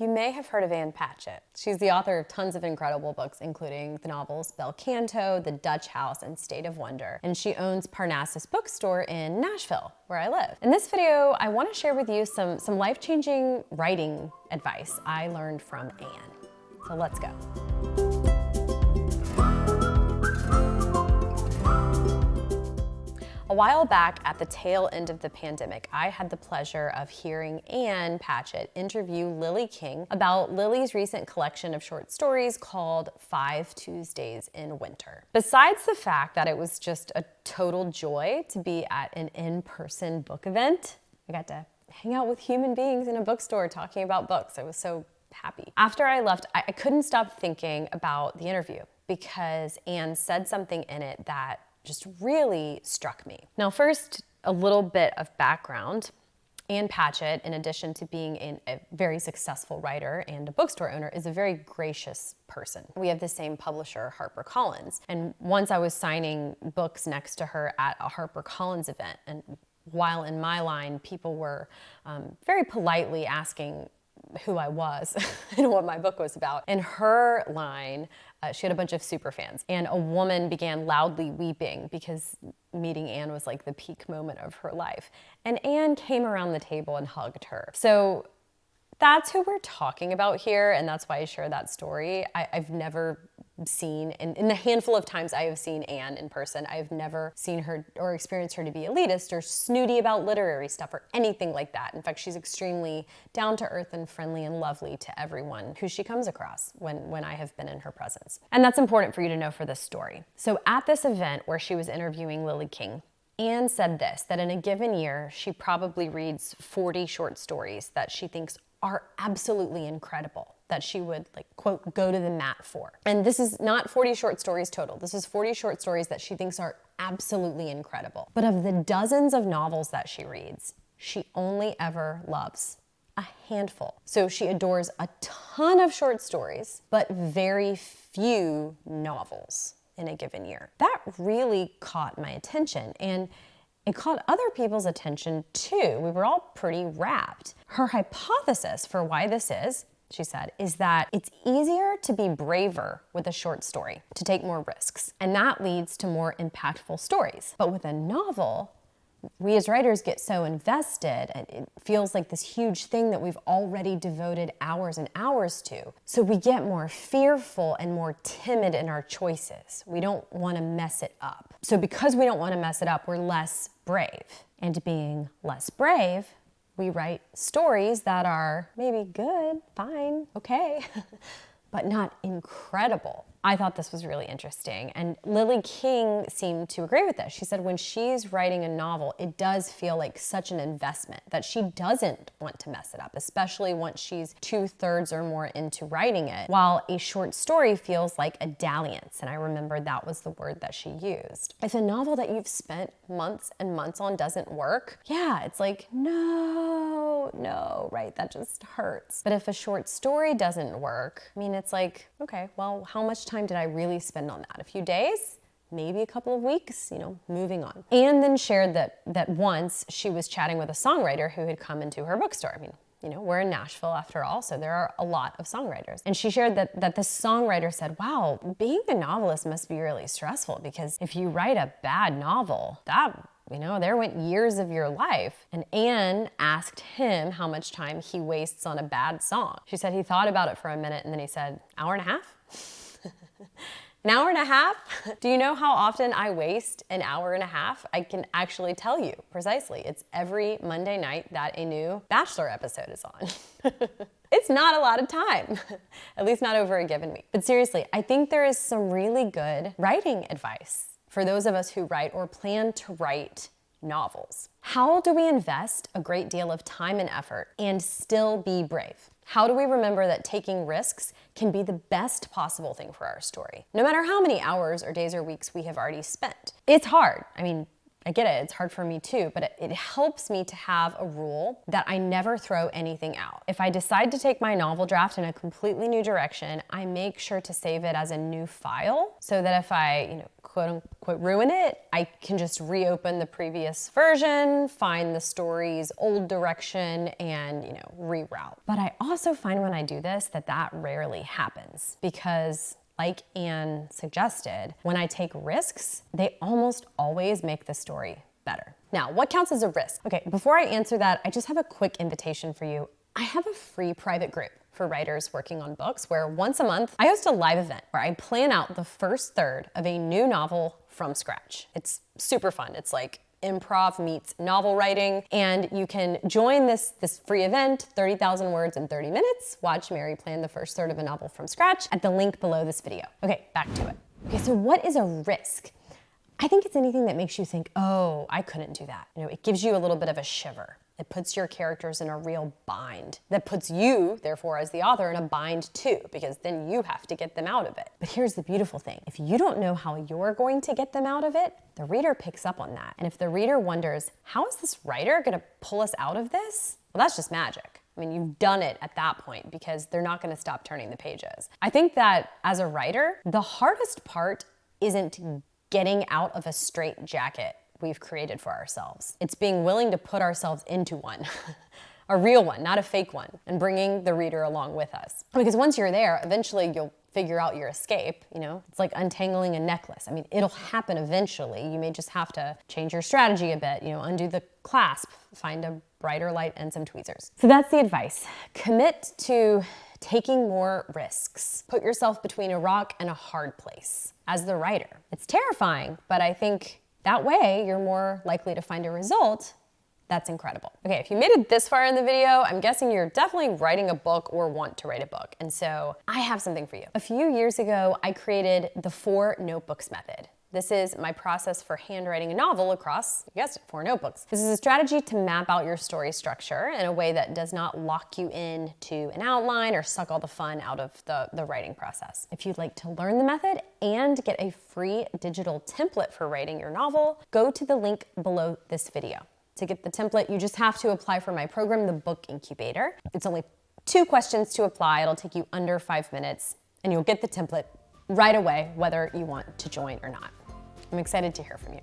You may have heard of Ann Patchett. She's the author of tons of incredible books, including the novels Bel Canto, The Dutch House, and State of Wonder. And she owns Parnassus Bookstore in Nashville, where I live. In this video, I want to share with you some life-changing writing advice I learned from Ann. So let's go. A while back at the tail end of the pandemic, I had the pleasure of hearing Ann Patchett interview Lily King about Lily's recent collection of short stories called 5 Tuesdays in Winter. Besides the fact that it was just a total joy to be at an in-person book event, I got to hang out with human beings in a bookstore talking about books. I was so happy. After I left, I couldn't stop thinking about the interview because Ann said something in it that just really struck me. Now, first, a little bit of background. Ann Patchett, in addition to being a very successful writer and a bookstore owner, is a very gracious person. We have the same publisher, HarperCollins. And once I was signing books next to her at a HarperCollins event, and while in my line, people were very politely asking who I was and what my book was about. In her line, she had a bunch of super fans, and a woman began loudly weeping because meeting Ann was like the peak moment of her life. And Ann came around the table and hugged her. So that's who we're talking about here, and that's why I share that story. I've never seen, in the handful of times I have seen Ann in person, I've never seen her or experienced her to be elitist or snooty about literary stuff or anything like that. In fact, she's extremely down to earth and friendly and lovely to everyone who she comes across when I have been in her presence. And that's important for you to know for this story. So at this event where she was interviewing Lily King, Ann said this, that in a given year, she probably reads 40 short stories that she thinks are absolutely incredible, that she would, like, quote, go to the mat for. And this is not 40 short stories total. This is 40 short stories that she thinks are absolutely incredible. But of the dozens of novels that she reads, she only ever loves a handful. So she adores a ton of short stories, but very few novels in a given year. That really caught my attention, and it caught other people's attention too. We were all pretty rapt. Her hypothesis for why this is, she said, is that it's easier to be braver with a short story, to take more risks, and that leads to more impactful stories. But with a novel, we as writers get so invested, and it feels like this huge thing that we've already devoted hours and hours to. So we get more fearful and more timid in our choices. We don't want to mess it up. So because we don't want to mess it up, we're less brave. And being less brave, we write stories that are maybe good, fine, okay, but not incredible. I thought this was really interesting, and Lily King seemed to agree with this. She said when she's writing a novel, it does feel like such an investment that she doesn't want to mess it up, especially once she's 2/3 or more into writing it, while a short story feels like a dalliance, and I remember that was the word that she used. If a novel that you've spent months and months on doesn't work, yeah, it's like, no, right, that just hurts. But if a short story doesn't work, I mean, it's like, okay, well, how much time did I really spend on that? A few days? Maybe a couple of weeks, moving on. Ann then shared that once she was chatting with a songwriter who had come into her bookstore. I mean, we're in Nashville after all, so there are a lot of songwriters. And she shared that this songwriter said, wow, being a novelist must be really stressful because if you write a bad novel, that there went years of your life. And Ann asked him how much time he wastes on a bad song. She said he thought about it for a minute and then he said, hour and a half? An hour and a half? Do you know how often I waste an hour and a half? I can actually tell you precisely. It's every Monday night that a new Bachelor episode is on. It's not a lot of time, at least not over a given week. But seriously, I think there is some really good writing advice for those of us who write or plan to write novels. How do we invest a great deal of time and effort and still be brave? How do we remember that taking risks can be the best possible thing for our story, no matter how many hours or days or weeks we have already spent? It's hard. I mean, I get it, it's hard for me too, but it helps me to have a rule that I never throw anything out. If I decide to take my novel draft in a completely new direction, I make sure to save it as a new file so that if I, quote unquote, ruin it, I can just reopen the previous version, find the story's old direction, and, reroute. But I also find when I do this that rarely happens because, like Anne suggested, when I take risks, they almost always make the story better. Now, what counts as a risk? Okay, before I answer that, I just have a quick invitation for you. I have a free private group for writers working on books where once a month I host a live event where I plan out the first third of a new novel from scratch. It's super fun. It's like improv meets novel writing, and you can join this free event, 30,000 words in 30 minutes. Watch Mary plan the first third of a novel from scratch at the link below this video. Okay, back to it. Okay, so what is a risk? I think it's anything that makes you think, oh, I couldn't do that. It gives you a little bit of a shiver. It puts your characters in a real bind. That puts you, therefore, as the author, in a bind too, because then you have to get them out of it. But here's the beautiful thing. If you don't know how you're going to get them out of it, the reader picks up on that. And if the reader wonders, how is this writer gonna pull us out of this? Well, that's just magic. I mean, you've done it at that point because they're not gonna stop turning the pages. I think that as a writer, the hardest part isn't getting out of a straitjacket we've created for ourselves. It's being willing to put ourselves into one, a real one, not a fake one, and bringing the reader along with us. Because once you're there, eventually you'll figure out your escape, It's like untangling a necklace. I mean, it'll happen eventually. You may just have to change your strategy a bit, undo the clasp, find a brighter light and some tweezers. So that's the advice. Commit to taking more risks. Put yourself between a rock and a hard place as the writer. It's terrifying, but I think that way you're more likely to find a result that's incredible. Okay, if you made it this far in the video, I'm guessing you're definitely writing a book or want to write a book. And so I have something for you. A few years ago, I created the 4 notebooks method. This is my process for handwriting a novel across, you guessed it, 4 notebooks. This is a strategy to map out your story structure in a way that does not lock you into an outline or suck all the fun out of the writing process. If you'd like to learn the method and get a free digital template for writing your novel, go to the link below this video. To get the template, you just have to apply for my program, the Book Incubator. It's only 2 questions to apply. It'll take you under 5 minutes, and you'll get the template right away, whether you want to join or not. I'm excited to hear from you.